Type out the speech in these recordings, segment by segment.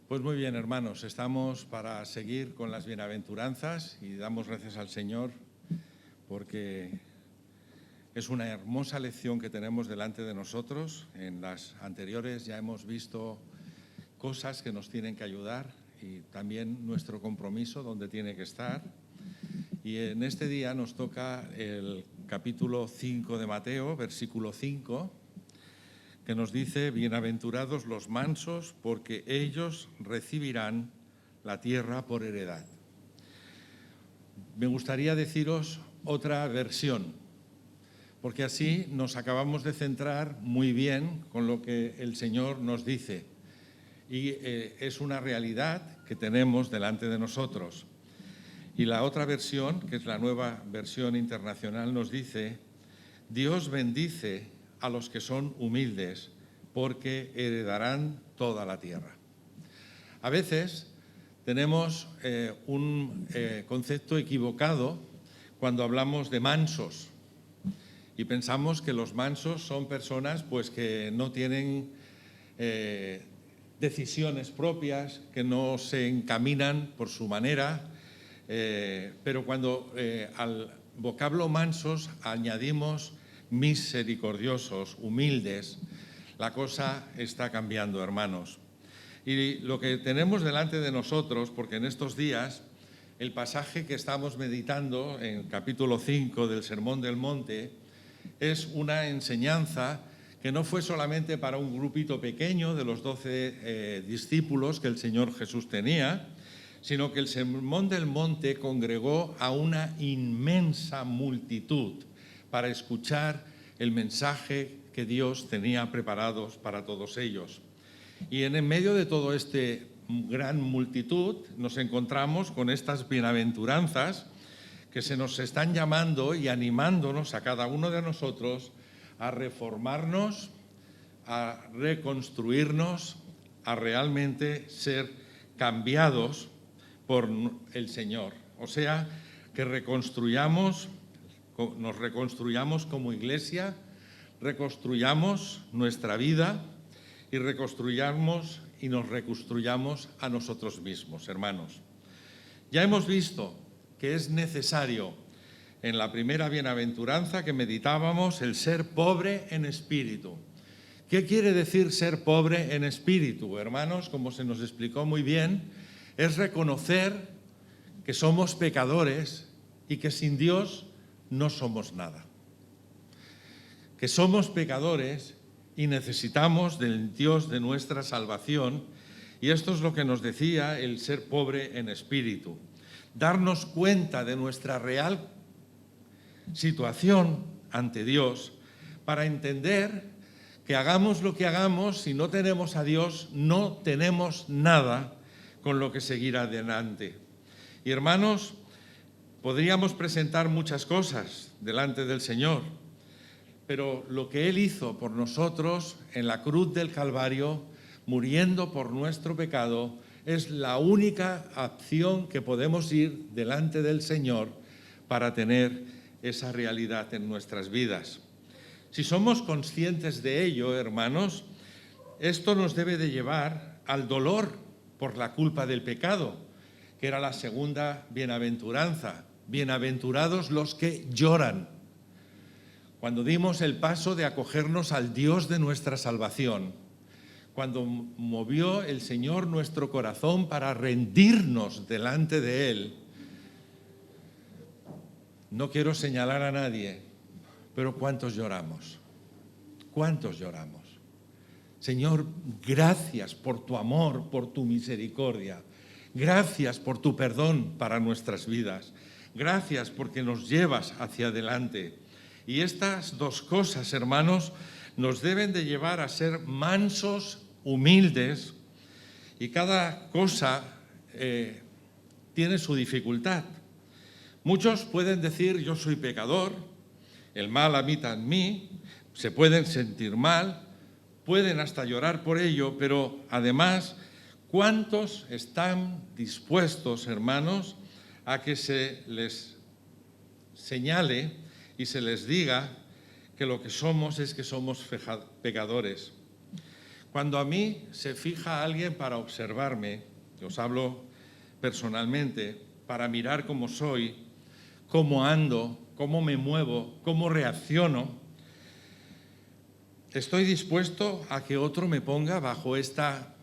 Pues muy bien, hermanos, estamos para seguir con las bienaventuranzas y damos gracias al Señor porque es una hermosa lección que tenemos delante de nosotros. En las anteriores ya hemos visto cosas que nos tienen que ayudar y también nuestro compromiso donde tiene que estar. Y en este día nos toca el capítulo 5 de Mateo, versículo 5, que nos dice: bienaventurados los mansos, porque ellos recibirán la tierra por heredad. Me gustaría deciros otra versión, porque así nos acabamos de centrar muy bien con lo que el Señor nos dice. Y es una realidad que tenemos delante de nosotros. Y la otra versión, que es la Nueva Versión Internacional, nos dice: Dios bendice a los que son humildes, porque heredarán toda la tierra. A veces tenemos un concepto equivocado cuando hablamos de mansos y pensamos que los mansos son personas pues, que no tienen decisiones propias, que no se encaminan por su manera, pero cuando al vocablo mansos añadimos misericordiosos, humildes, la cosa está cambiando, hermanos. Y lo que tenemos delante de nosotros, porque en estos días el pasaje que estamos meditando en capítulo 5 del Sermón del Monte es una enseñanza que no fue solamente para un grupito pequeño de los 12 discípulos que el Señor Jesús tenía, sino que el Sermón del Monte congregó a una inmensa multitud para escuchar el mensaje que Dios tenía preparados para todos ellos. Y en medio de todo este gran multitud nos encontramos con estas bienaventuranzas que se nos están llamando y animándonos a cada uno de nosotros a reformarnos, a reconstruirnos, a realmente ser cambiados por el Señor. O sea, que nos reconstruyamos como iglesia, reconstruyamos nuestra vida y reconstruyamos y nos reconstruyamos a nosotros mismos, hermanos. Ya hemos visto que es necesario, en la primera bienaventuranza que meditábamos, el ser pobre en espíritu. ¿Qué quiere decir ser pobre en espíritu, hermanos? Como se nos explicó muy bien, es reconocer que somos pecadores y que sin Dios no somos nada. Que somos pecadores y necesitamos del Dios de nuestra salvación, y esto es lo que nos decía el ser pobre en espíritu. Darnos cuenta de nuestra real situación ante Dios para entender que hagamos lo que hagamos, si no tenemos a Dios, no tenemos nada con lo que seguir adelante. Y hermanos, podríamos presentar muchas cosas delante del Señor, pero lo que Él hizo por nosotros en la cruz del Calvario, muriendo por nuestro pecado, es la única acción que podemos ir delante del Señor para tener esa realidad en nuestras vidas. Si somos conscientes de ello, hermanos, esto nos debe de llevar al dolor por la culpa del pecado, que era la segunda bienaventuranza. Bienaventurados los que lloran. Cuando dimos el paso de acogernos al Dios de nuestra salvación, cuando movió el Señor nuestro corazón para rendirnos delante de Él, no quiero señalar a nadie, pero ¿cuántos lloramos? ¿Cuántos lloramos? Señor, gracias por tu amor, por tu misericordia. Gracias por tu perdón para nuestras vidas. Gracias porque nos llevas hacia adelante. Y estas dos cosas, hermanos, nos deben de llevar a ser mansos, humildes, y cada cosa tiene su dificultad. Muchos pueden decir: yo soy pecador, el mal habita en mí, se pueden sentir mal, pueden hasta llorar por ello, pero además, ¿cuántos están dispuestos, hermanos, a que se les señale y se les diga que lo que somos es que somos pecadores? Cuando a mí se fija alguien para observarme, os hablo personalmente, para mirar cómo soy, cómo ando, cómo me muevo, cómo reacciono, estoy dispuesto a que otro me ponga bajo esta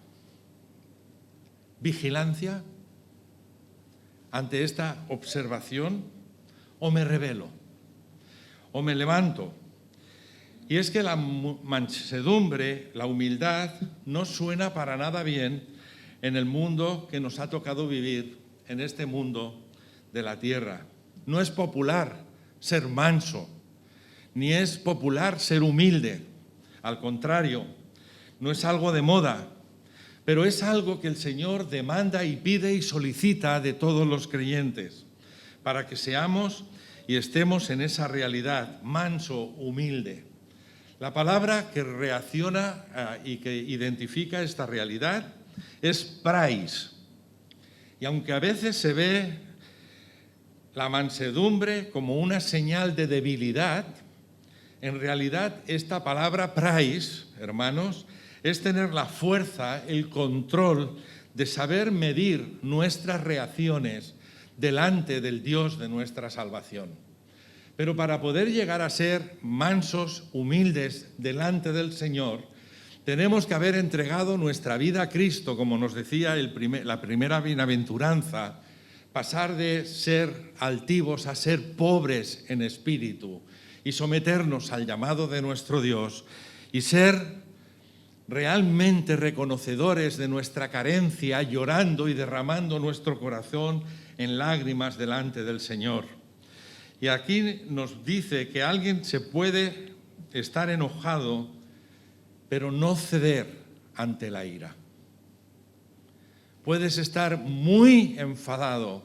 vigilancia, ante esta observación, o me rebelo, o me levanto. Y es que la mansedumbre, la humildad, no suena para nada bien en el mundo que nos ha tocado vivir, en este mundo de la tierra. No es popular ser manso, ni es popular ser humilde. Al contrario, no es algo de moda, pero es algo que el Señor demanda y pide y solicita de todos los creyentes, para que seamos y estemos en esa realidad, manso, humilde. La palabra que reacciona y que identifica esta realidad es prais. Y aunque a veces se ve la mansedumbre como una señal de debilidad, en realidad esta palabra prais, hermanos, es tener la fuerza, el control de saber medir nuestras reacciones delante del Dios de nuestra salvación. Pero para poder llegar a ser mansos, humildes delante del Señor, tenemos que haber entregado nuestra vida a Cristo, como nos decía la primera bienaventuranza, pasar de ser altivos a ser pobres en espíritu y someternos al llamado de nuestro Dios y ser realmente reconocedores de nuestra carencia, llorando y derramando nuestro corazón en lágrimas delante del Señor. Y aquí nos dice que alguien se puede estar enojado, pero no ceder ante la ira. Puedes estar muy enfadado,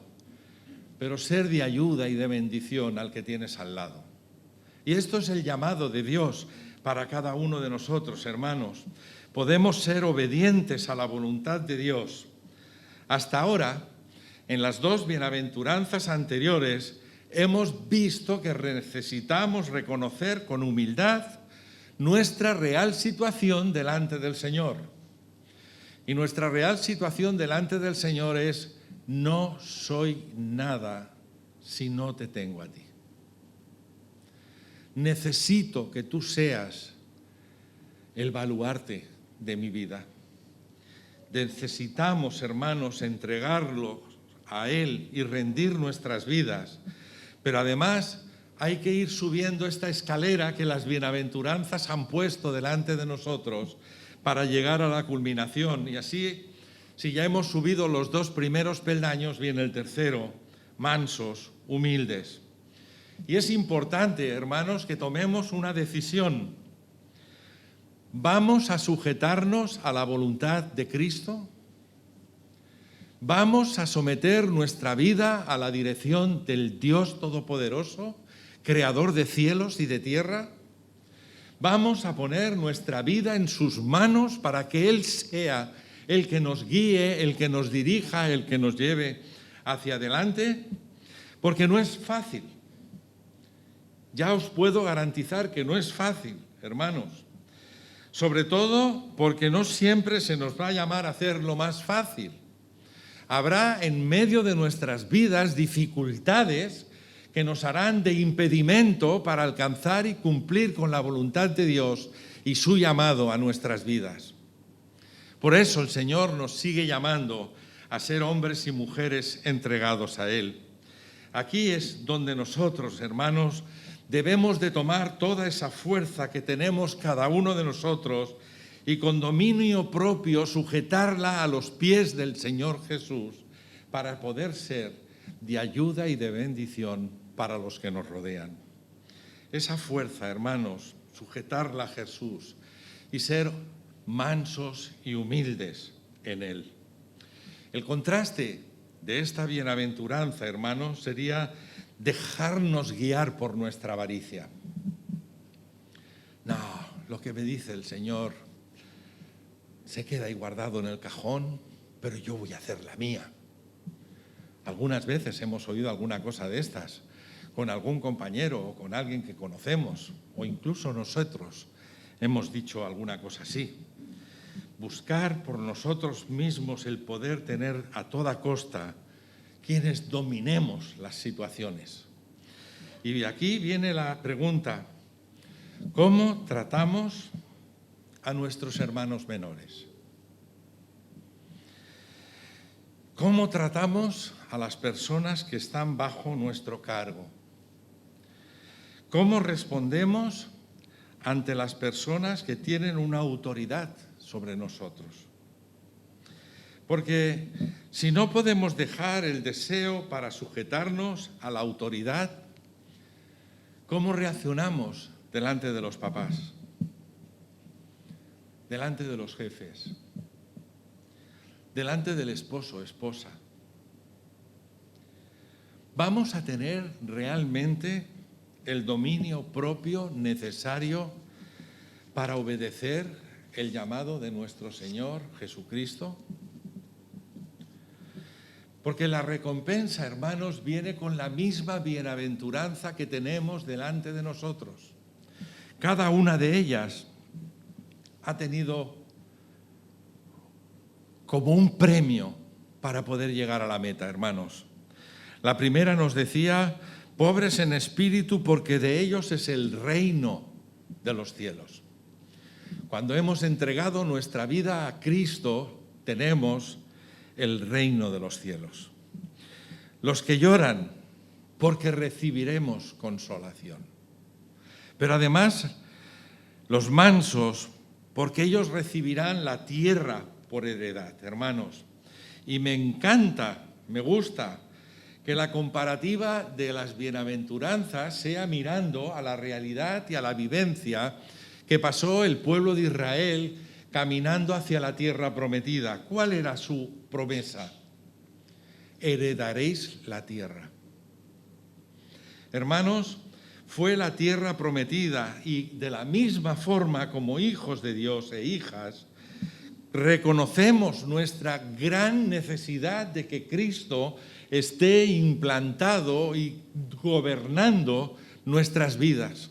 pero ser de ayuda y de bendición al que tienes al lado. Y esto es el llamado de Dios para cada uno de nosotros, hermanos. Podemos ser obedientes a la voluntad de Dios. Hasta ahora, en las dos bienaventuranzas anteriores, hemos visto que necesitamos reconocer con humildad nuestra real situación delante del Señor. Y nuestra real situación delante del Señor es: no soy nada si no te tengo a ti. Necesito que tú seas el baluarte de mi vida. Necesitamos, hermanos, entregarlo a Él y rendir nuestras vidas. Pero además hay que ir subiendo esta escalera que las bienaventuranzas han puesto delante de nosotros para llegar a la culminación. Y así, si ya hemos subido los dos primeros peldaños, viene el tercero: mansos, humildes. Y es importante, hermanos, que tomemos una decisión. ¿Vamos a sujetarnos a la voluntad de Cristo? ¿Vamos a someter nuestra vida a la dirección del Dios Todopoderoso, Creador de cielos y de tierra? ¿Vamos a poner nuestra vida en sus manos para que Él sea el que nos guíe, el que nos dirija, el que nos lleve hacia adelante? Porque no es fácil. Ya os puedo garantizar que no es fácil, hermanos. Sobre todo porque no siempre se nos va a llamar a hacer lo más fácil. Habrá en medio de nuestras vidas dificultades que nos harán de impedimento para alcanzar y cumplir con la voluntad de Dios y su llamado a nuestras vidas. Por eso el Señor nos sigue llamando a ser hombres y mujeres entregados a Él. Aquí es donde nosotros, hermanos, debemos de tomar toda esa fuerza que tenemos cada uno de nosotros y con dominio propio sujetarla a los pies del Señor Jesús para poder ser de ayuda y de bendición para los que nos rodean. Esa fuerza, hermanos, sujetarla a Jesús y ser mansos y humildes en Él. El contraste de esta bienaventuranza, hermanos, sería dejarnos guiar por nuestra avaricia. No, lo que me dice el Señor se queda ahí guardado en el cajón, pero yo voy a hacer la mía. Algunas veces hemos oído alguna cosa de estas con algún compañero o con alguien que conocemos, o incluso nosotros hemos dicho alguna cosa así. buscar por nosotros mismos el poder tener a toda costa quienes dominemos las situaciones. Y aquí viene la pregunta: ¿cómo tratamos a nuestros hermanos menores? ¿Cómo tratamos a las personas que están bajo nuestro cargo? ¿Cómo respondemos ante las personas que tienen una autoridad sobre nosotros? Porque si no podemos dejar el deseo para sujetarnos a la autoridad, ¿cómo reaccionamos delante de los papás? Delante de los jefes, delante del esposo o esposa. ¿Vamos a tener realmente el dominio propio necesario para obedecer el llamado de nuestro Señor Jesucristo? Porque la recompensa, hermanos, viene con la misma bienaventuranza que tenemos delante de nosotros. Cada una de ellas ha tenido como un premio para poder llegar a la meta, hermanos. La primera nos decía: pobres en espíritu, porque de ellos es el reino de los cielos. Cuando hemos entregado nuestra vida a Cristo, tenemos el reino de los cielos. Los que lloran, porque recibiremos consolación. Pero además, los mansos, porque ellos recibirán la tierra por heredad, hermanos. Y me encanta, me gusta que la comparativa de las bienaventuranzas sea mirando a la realidad y a la vivencia que pasó el pueblo de Israel caminando hacia la tierra prometida. ¿Cuál era su promesa? Heredaréis la tierra. Hermanos, fue la tierra prometida, y de la misma forma, como hijos de Dios e hijas, reconocemos nuestra gran necesidad de que Cristo esté implantado y gobernando nuestras vidas.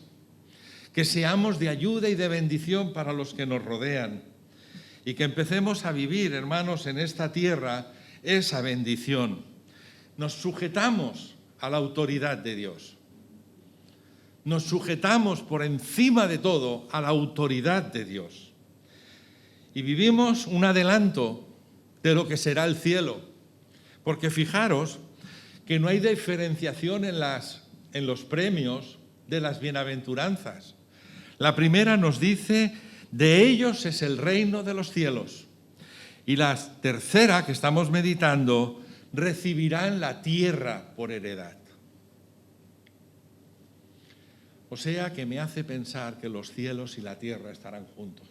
Que seamos de ayuda y de bendición para los que nos rodean. Y que empecemos a vivir, hermanos, en esta tierra esa bendición. Nos sujetamos a la autoridad de Dios. Nos sujetamos por encima de todo a la autoridad de Dios. Y vivimos un adelanto de lo que será el cielo. Porque fijaros que no hay diferenciación en los premios de las bienaventuranzas. La primera nos dice: de ellos es el reino de los cielos. Y la tercera, que estamos meditando, recibirán la tierra por heredad. O sea que me hace pensar que los cielos y la tierra estarán juntos,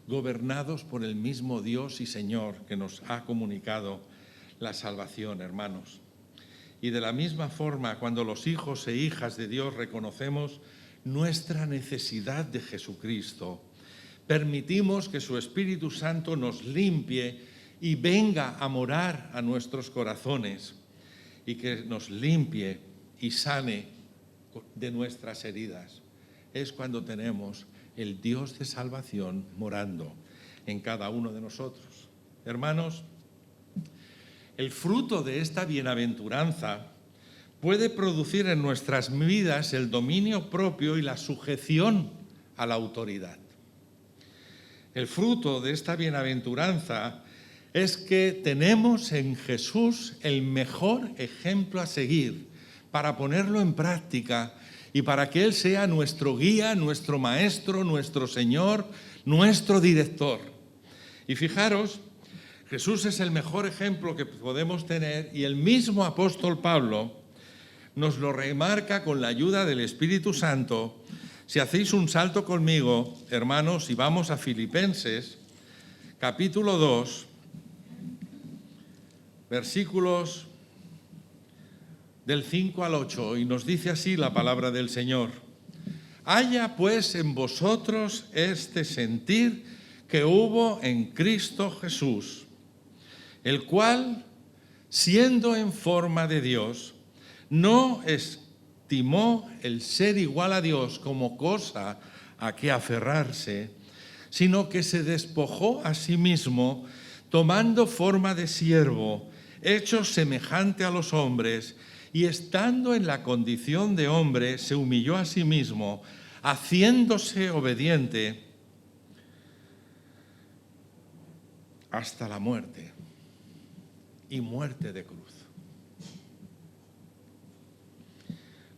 gobernados por el mismo Dios y Señor que nos ha comunicado la salvación, hermanos. Y de la misma forma, cuando los hijos e hijas de Dios reconocemos nuestra necesidad de Jesucristo, permitimos que su Espíritu Santo nos limpie y venga a morar a nuestros corazones, y que nos limpie y sane de nuestras heridas. Es cuando tenemos el Dios de salvación morando en cada uno de nosotros. Hermanos, el fruto de esta bienaventuranza puede producir en nuestras vidas el dominio propio y la sujeción a la autoridad. El fruto de esta bienaventuranza es que tenemos en Jesús el mejor ejemplo a seguir para ponerlo en práctica y para que Él sea nuestro guía, nuestro maestro, nuestro Señor, nuestro director. Y fijaros, Jesús es el mejor ejemplo que podemos tener, y el mismo apóstol Pablo nos lo remarca con la ayuda del Espíritu Santo. Si hacéis un salto conmigo, hermanos, y vamos a Filipenses, capítulo 2, versículos del 5 al 8, y nos dice así la palabra del Señor: haya pues en vosotros este sentir que hubo en Cristo Jesús, el cual, siendo en forma de Dios, no estimó el ser igual a Dios como cosa a que aferrarse, sino que se despojó a sí mismo, tomando forma de siervo, hecho semejante a los hombres, y estando en la condición de hombre, se humilló a sí mismo, haciéndose obediente hasta la muerte, y muerte de cruz.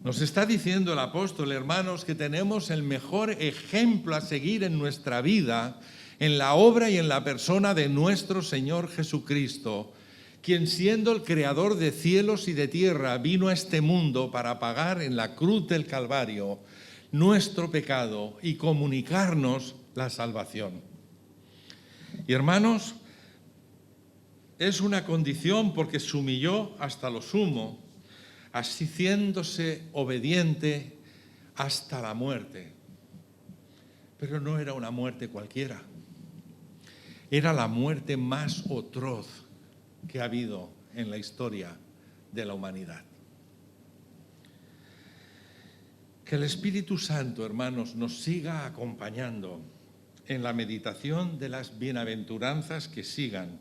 Nos está diciendo el apóstol, hermanos, que tenemos el mejor ejemplo a seguir en nuestra vida, en la obra y en la persona de nuestro Señor Jesucristo, quien siendo el creador de cielos y de tierra, vino a este mundo para pagar en la cruz del Calvario nuestro pecado y comunicarnos la salvación. Y hermanos, es una condición porque se humilló hasta lo sumo, haciéndose obediente hasta la muerte. Pero no era una muerte cualquiera. Era la muerte más atroz que ha habido en la historia de la humanidad. Que el Espíritu Santo, hermanos, nos siga acompañando en la meditación de las bienaventuranzas que sigan,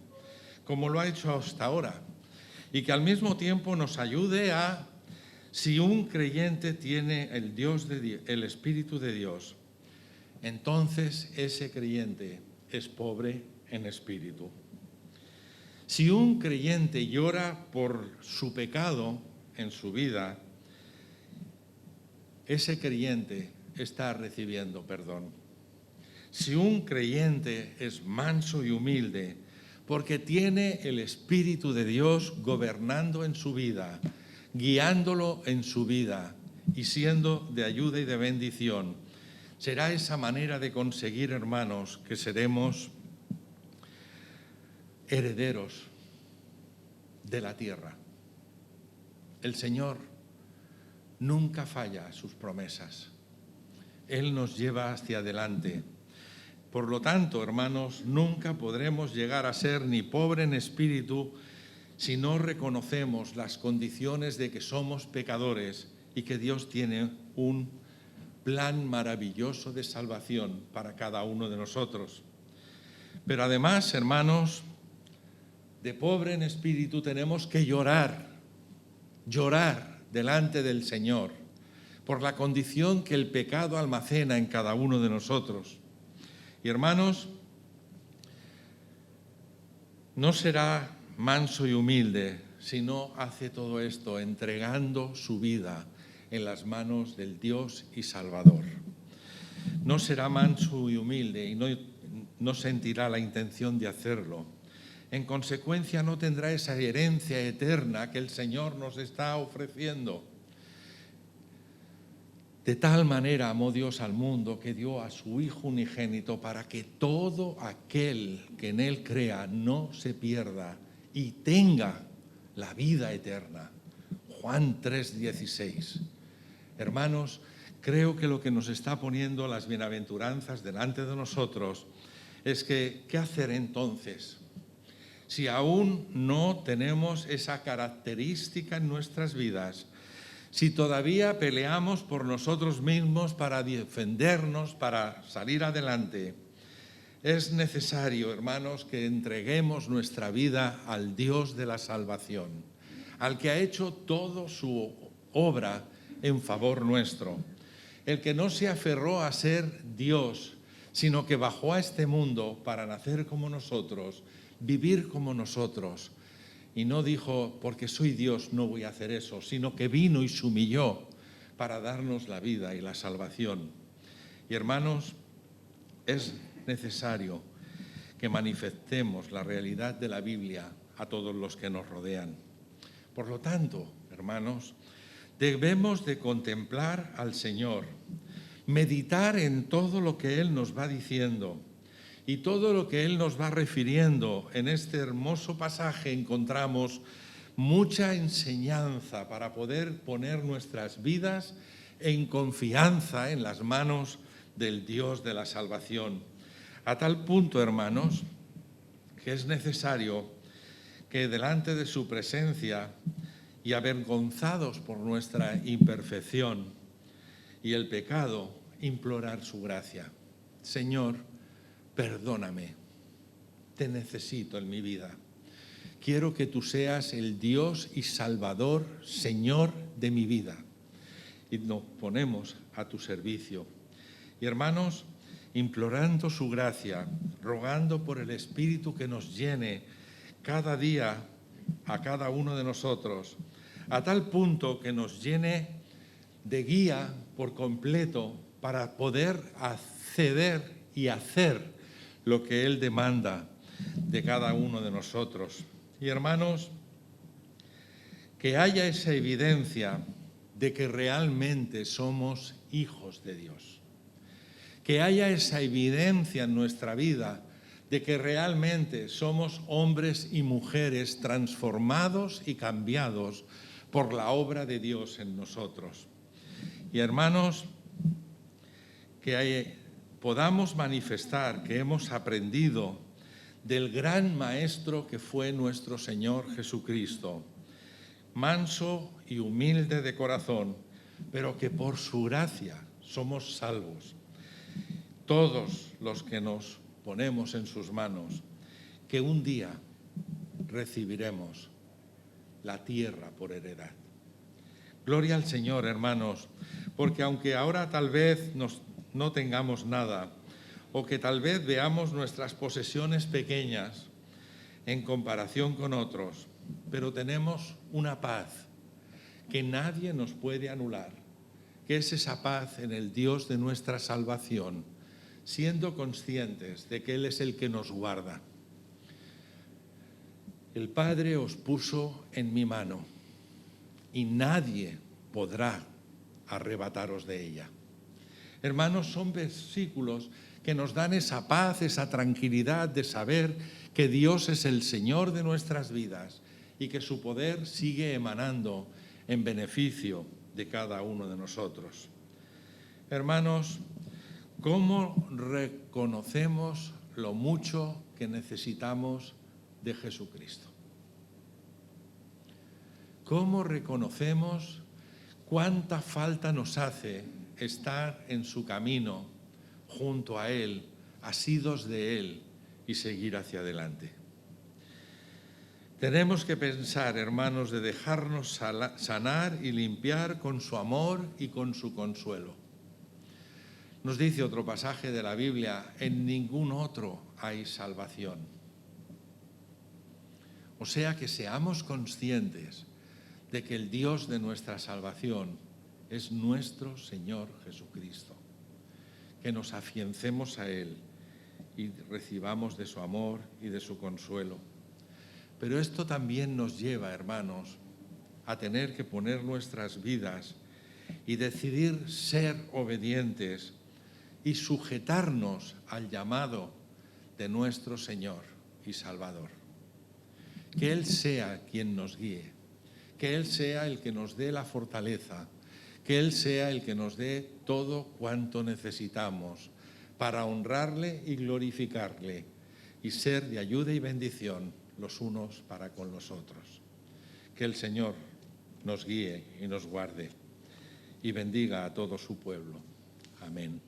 como lo ha hecho hasta ahora, y que al mismo tiempo nos ayude a, si un creyente tiene el Espíritu de Dios, entonces ese creyente es pobre en espíritu. Si un creyente llora por su pecado en su vida, ese creyente está recibiendo perdón. Si un creyente es manso y humilde, porque tiene el Espíritu de Dios gobernando en su vida, guiándolo en su vida y siendo de ayuda y de bendición, será esa manera de conseguir, hermanos, que seremos herederos de la tierra. El Señor nunca falla a sus promesas. Él nos lleva hacia adelante. Por lo tanto, hermanos, nunca podremos llegar a ser ni pobre en espíritu si no reconocemos las condiciones de que somos pecadores y que Dios tiene un plan maravilloso de salvación para cada uno de nosotros. Pero además, hermanos, de pobre en espíritu tenemos que llorar delante del Señor por la condición que el pecado almacena en cada uno de nosotros. Y hermanos, no será manso y humilde si no hace todo esto entregando su vida en las manos del Dios y Salvador. No será manso y humilde y no sentirá la intención de hacerlo. En consecuencia, no tendrá esa herencia eterna que el Señor nos está ofreciendo. De tal manera amó Dios al mundo que dio a su Hijo unigénito para que todo aquel que en Él crea no se pierda y tenga la vida eterna. Juan 3:16. Hermanos, creo que lo que nos está poniendo las bienaventuranzas delante de nosotros es que, ¿qué hacer entonces? Si aún no tenemos esa característica en nuestras vidas, si todavía peleamos por nosotros mismos para defendernos, para salir adelante, es necesario, hermanos, que entreguemos nuestra vida al Dios de la salvación, al que ha hecho toda su obra en favor nuestro, el que no se aferró a ser Dios, sino que bajó a este mundo para nacer como nosotros, vivir como nosotros. Y no dijo, porque soy Dios no voy a hacer eso, sino que vino y se humilló para darnos la vida y la salvación. Y hermanos, es necesario que manifestemos la realidad de la Biblia a todos los que nos rodean. Por lo tanto, hermanos, debemos de contemplar al Señor, meditar en todo lo que Él nos va diciendo. Y todo lo que Él nos va refiriendo en este hermoso pasaje encontramos mucha enseñanza para poder poner nuestras vidas en confianza en las manos del Dios de la salvación. A tal punto, hermanos, que es necesario que delante de su presencia y avergonzados por nuestra imperfección y el pecado, implorar su gracia. Señor, perdóname, te necesito en mi vida. Quiero que tú seas el Dios y Salvador, Señor de mi vida. Y nos ponemos a tu servicio. Y hermanos, implorando su gracia, rogando por el Espíritu que nos llene cada día a cada uno de nosotros, a tal punto que nos llene de guía por completo para poder acceder y hacer lo que Él demanda de cada uno de nosotros. Y hermanos, que haya esa evidencia de que realmente somos hijos de Dios. Que haya esa evidencia en nuestra vida de que realmente somos hombres y mujeres transformados y cambiados por la obra de Dios en nosotros. Y hermanos, que podamos manifestar que hemos aprendido del gran Maestro que fue nuestro Señor Jesucristo, manso y humilde de corazón, pero que por su gracia somos salvos. Todos los que nos ponemos en sus manos, que un día recibiremos la tierra por heredad. Gloria al Señor, hermanos, porque aunque ahora tal vez no tengamos nada, o que tal vez veamos nuestras posesiones pequeñas en comparación con otros, pero tenemos una paz que nadie nos puede anular, que es esa paz en el Dios de nuestra salvación, siendo conscientes de que Él es el que nos guarda. El Padre os puso en mi mano y nadie podrá arrebataros de ella. Hermanos, son versículos que nos dan esa paz, esa tranquilidad de saber que Dios es el Señor de nuestras vidas y que su poder sigue emanando en beneficio de cada uno de nosotros. Hermanos, ¿cómo reconocemos lo mucho que necesitamos de Jesucristo? ¿Cómo reconocemos cuánta falta nos hace estar en su camino, junto a Él, asidos de Él y seguir hacia adelante? Tenemos que pensar, hermanos, de dejarnos sanar y limpiar con su amor y con su consuelo. Nos dice otro pasaje de la Biblia, en ningún otro hay salvación. O sea que seamos conscientes de que el Dios de nuestra salvación es nuestro Señor Jesucristo. Que nos afiancemos a Él y recibamos de su amor y de su consuelo. Pero esto también nos lleva, hermanos, a tener que poner nuestras vidas y decidir ser obedientes y sujetarnos al llamado de nuestro Señor y Salvador. Que Él sea quien nos guíe, que Él sea el que nos dé la fortaleza, que Él sea el que nos dé todo cuanto necesitamos para honrarle y glorificarle y ser de ayuda y bendición los unos para con los otros. Que el Señor nos guíe y nos guarde y bendiga a todo su pueblo. Amén.